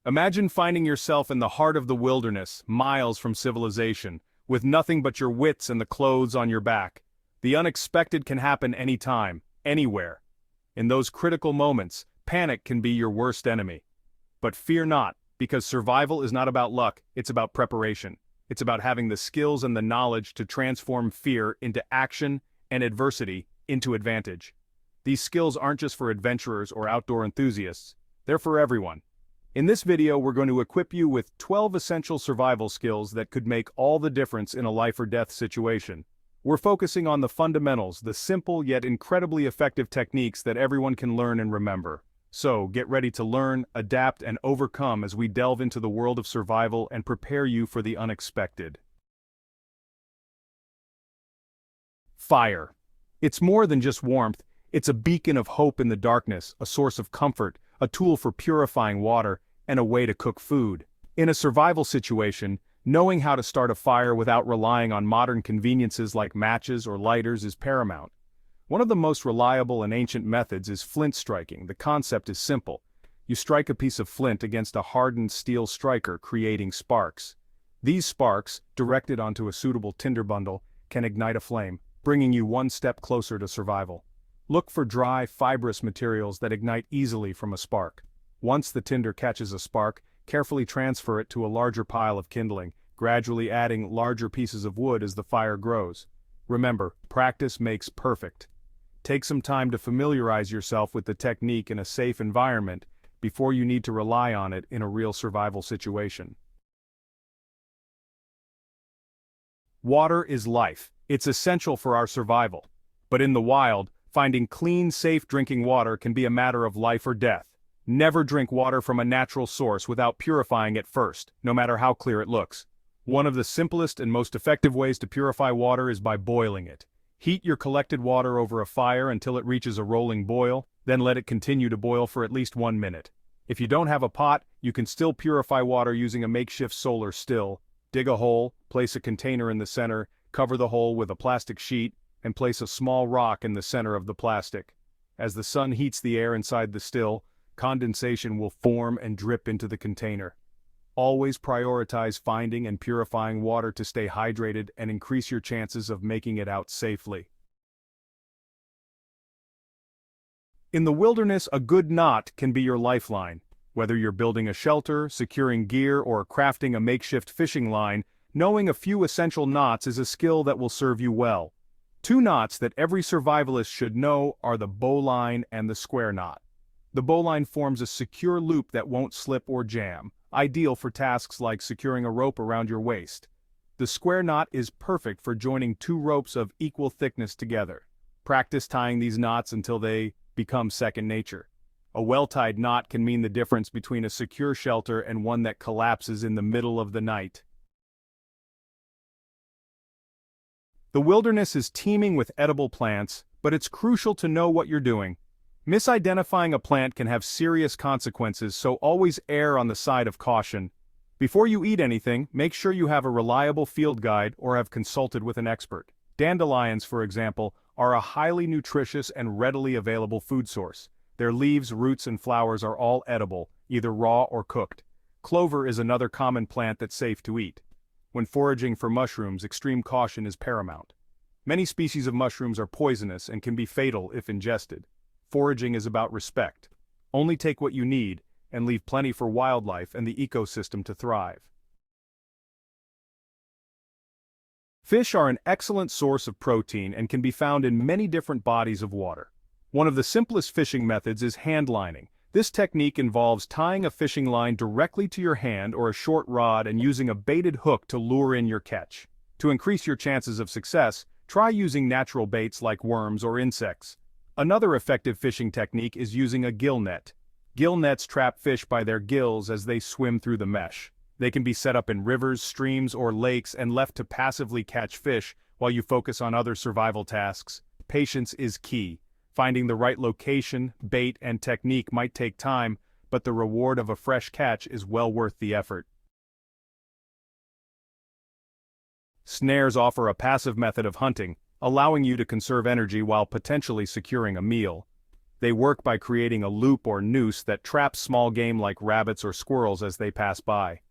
Imagine finding yourself in the heart of the wilderness, miles from civilization, with nothing but your wits and the clothes on your back. The unexpected can happen anytime, anywhere. In those critical moments, panic can be your worst enemy. But fear not, because survival is not about luck, it's about preparation. It's about having the skills and the knowledge to transform fear into action and adversity into advantage. These skills aren't just for adventurers or outdoor enthusiasts, they're for everyone. In this video, we're going to equip you with 12 essential survival skills that could make all the difference in a life or death situation. We're focusing on the fundamentals, the simple yet incredibly effective techniques that everyone can learn and remember. So, get ready to learn, adapt, and overcome as we delve into the world of survival and prepare you for the unexpected. Fire. It's more than just warmth, it's a beacon of hope in the darkness, a source of comfort, a tool for purifying water, and a way to cook food. In a survival situation, knowing how to start a fire without relying on modern conveniences like matches or lighters is paramount. One of the most reliable and ancient methods is flint striking. The concept is simple. You strike a piece of flint against a hardened steel striker, creating sparks. These sparks, directed onto a suitable tinder bundle, can ignite a flame, bringing you one step closer to survival. Look for dry, fibrous materials that ignite easily from a spark. Once the tinder catches a spark, carefully transfer it to a larger pile of kindling, gradually adding larger pieces of wood as the fire grows. Remember, practice makes perfect. Take some time to familiarize yourself with the technique in a safe environment before you need to rely on it in a real survival situation. Water is life. It's essential for our survival. But in the wild, finding clean, safe drinking water can be a matter of life or death. Never drink water from a natural source without purifying it first, no matter how clear it looks. One of the simplest and most effective ways to purify water is by boiling it. Heat your collected water over a fire until it reaches a rolling boil, then let it continue to boil for at least 1 minute. If you don't have a pot, you can still purify water using a makeshift solar still. Dig a hole, place a container in the center, cover the hole with a plastic sheet, and place a small rock in the center of the plastic. As the sun heats the air inside the still, condensation will form and drip into the container. Always prioritize finding and purifying water to stay hydrated and increase your chances of making it out safely. In the wilderness, a good knot can be your lifeline. Whether you're building a shelter, securing gear, or crafting a makeshift fishing line, knowing a few essential knots is a skill that will serve you well. 2 knots that every survivalist should know are the bowline and the square knot. The bowline forms a secure loop that won't slip or jam, ideal for tasks like securing a rope around your waist. The square knot is perfect for joining 2 ropes of equal thickness together. Practice tying these knots until they become second nature. A well-tied knot can mean the difference between a secure shelter and one that collapses in the middle of the night. The wilderness is teeming with edible plants, but it's crucial to know what you're doing. Misidentifying a plant can have serious consequences, so always err on the side of caution. Before you eat anything, make sure you have a reliable field guide or have consulted with an expert. Dandelions, for example, are a highly nutritious and readily available food source. Their leaves, roots, and flowers are all edible, either raw or cooked. Clover is another common plant that's safe to eat. When foraging for mushrooms, extreme caution is paramount. Many species of mushrooms are poisonous and can be fatal if ingested. Foraging is about respect. Only take what you need, and leave plenty for wildlife and the ecosystem to thrive. Fish are an excellent source of protein and can be found in many different bodies of water. One of the simplest fishing methods is hand lining. This technique involves tying a fishing line directly to your hand or a short rod and using a baited hook to lure in your catch. To increase your chances of success, try using natural baits like worms or insects. Another effective fishing technique is using a gill net. Gill nets trap fish by their gills as they swim through the mesh. They can be set up in rivers, streams, or lakes and left to passively catch fish while you focus on other survival tasks. Patience is key. Finding the right location, bait, and technique might take time, but the reward of a fresh catch is well worth the effort. Snares offer a passive method of hunting, allowing you to conserve energy while potentially securing a meal. They work by creating a loop or noose that traps small game like rabbits or squirrels as they pass by.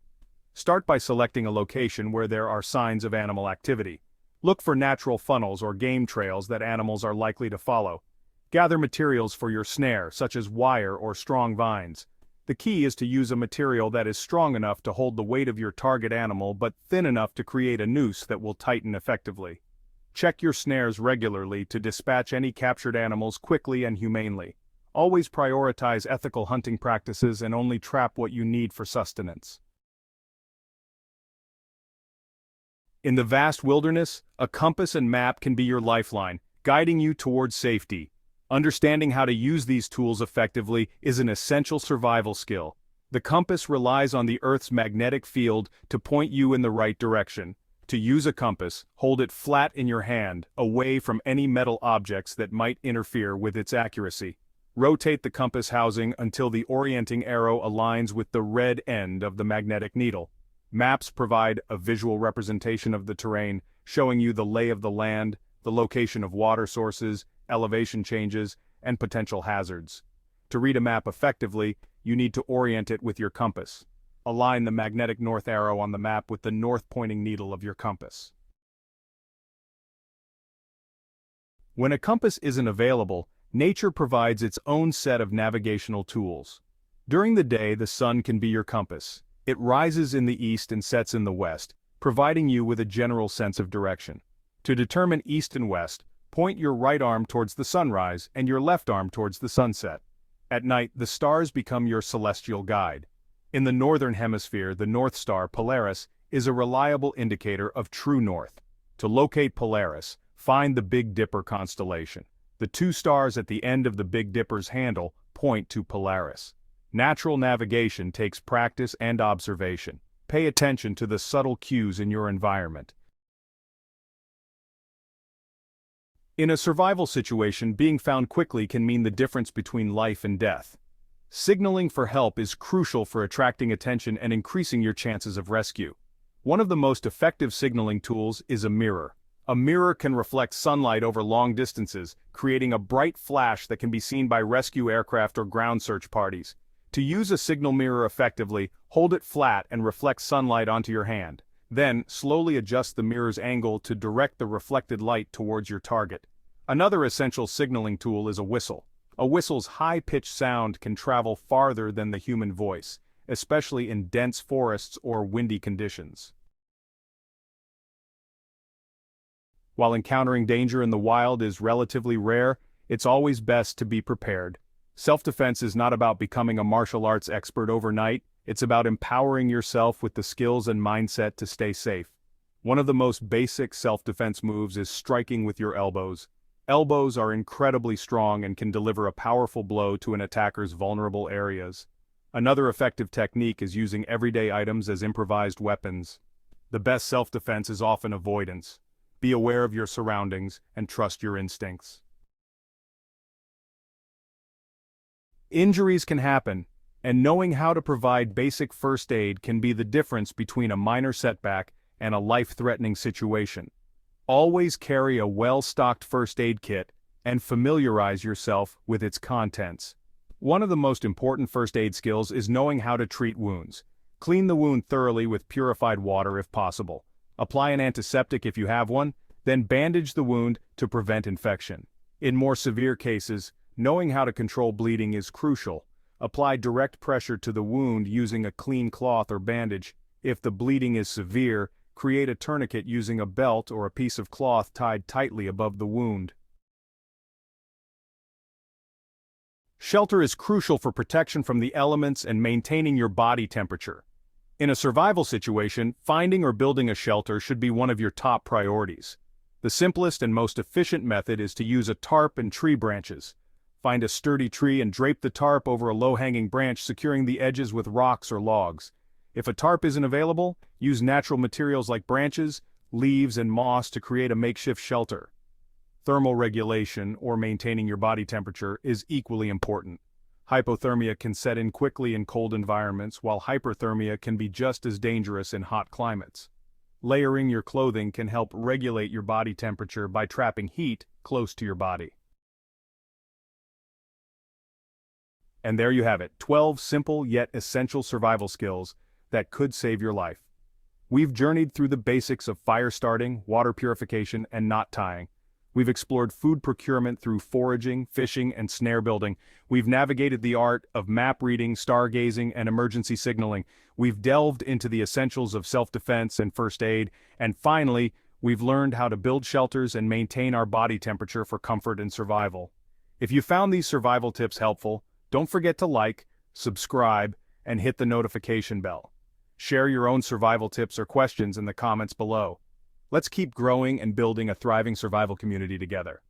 Start by selecting a location where there are signs of animal activity. Look for natural funnels or game trails that animals are likely to follow. Gather materials for your snare, such as wire or strong vines. The key is to use a material that is strong enough to hold the weight of your target animal but thin enough to create a noose that will tighten effectively. Check your snares regularly to dispatch any captured animals quickly and humanely. Always prioritize ethical hunting practices and only trap what you need for sustenance. In the vast wilderness, a compass and map can be your lifeline, guiding you towards safety. Understanding how to use these tools effectively is an essential survival skill. The compass relies on the Earth's magnetic field to point you in the right direction. To use a compass, hold it flat in your hand, away from any metal objects that might interfere with its accuracy. Rotate the compass housing until the orienting arrow aligns with the red end of the magnetic needle. Maps provide a visual representation of the terrain, showing you the lay of the land, the location of water sources, elevation changes, and potential hazards. To read a map effectively, you need to orient it with your compass. Align the magnetic north arrow on the map with the north-pointing needle of your compass. When a compass isn't available, nature provides its own set of navigational tools. During the day, the sun can be your compass. It rises in the east and sets in the west, providing you with a general sense of direction. To determine east and west, point your right arm towards the sunrise and your left arm towards the sunset. At night, the stars become your celestial guide. In the northern hemisphere, the North Star, Polaris, is a reliable indicator of true north. To locate Polaris, find the Big Dipper constellation. The two stars at the end of the Big Dipper's handle point to Polaris. Natural navigation takes practice and observation. Pay attention to the subtle cues in your environment. In a survival situation, being found quickly can mean the difference between life and death. Signaling for help is crucial for attracting attention and increasing your chances of rescue. One of the most effective signaling tools is a mirror. A mirror can reflect sunlight over long distances, creating a bright flash that can be seen by rescue aircraft or ground search parties. To use a signal mirror effectively, hold it flat and reflect sunlight onto your hand. Then, slowly adjust the mirror's angle to direct the reflected light towards your target. Another essential signaling tool is a whistle. A whistle's high-pitched sound can travel farther than the human voice, especially in dense forests or windy conditions. While encountering danger in the wild is relatively rare, it's always best to be prepared. Self-defense is not about becoming a martial arts expert overnight, it's about empowering yourself with the skills and mindset to stay safe. One of the most basic self-defense moves is striking with your elbows. Elbows are incredibly strong and can deliver a powerful blow to an attacker's vulnerable areas. Another effective technique is using everyday items as improvised weapons. The best self-defense is often avoidance. Be aware of your surroundings and trust your instincts. Injuries can happen, and knowing how to provide basic first aid can be the difference between a minor setback and a life-threatening situation. Always carry a well-stocked first aid kit and familiarize yourself with its contents. One of the most important first aid skills is knowing how to treat wounds. Clean the wound thoroughly with purified water if possible. Apply an antiseptic if you have one, then bandage the wound to prevent infection. In more severe cases, knowing how to control bleeding is crucial. Apply direct pressure to the wound using a clean cloth or bandage. If the bleeding is severe, create a tourniquet using a belt or a piece of cloth tied tightly above the wound. Shelter is crucial for protection from the elements and maintaining your body temperature. In a survival situation, finding or building a shelter should be one of your top priorities. The simplest and most efficient method is to use a tarp and tree branches. Find a sturdy tree and drape the tarp over a low-hanging branch, securing the edges with rocks or logs. If a tarp isn't available, use natural materials like branches, leaves, and moss to create a makeshift shelter. Thermal regulation, or maintaining your body temperature, is equally important. Hypothermia can set in quickly in cold environments, while hyperthermia can be just as dangerous in hot climates. Layering your clothing can help regulate your body temperature by trapping heat close to your body. And there you have it, 12 simple yet essential survival skills that could save your life. We've journeyed through the basics of fire starting, water purification, and knot tying. We've explored food procurement through foraging, fishing, and snare building. We've navigated the art of map reading, stargazing, and emergency signaling. We've delved into the essentials of self-defense and first aid. And finally, we've learned how to build shelters and maintain our body temperature for comfort and survival. If you found these survival tips helpful, don't forget to like, subscribe, and hit the notification bell. Share your own survival tips or questions in the comments below. Let's keep growing and building a thriving survival community together.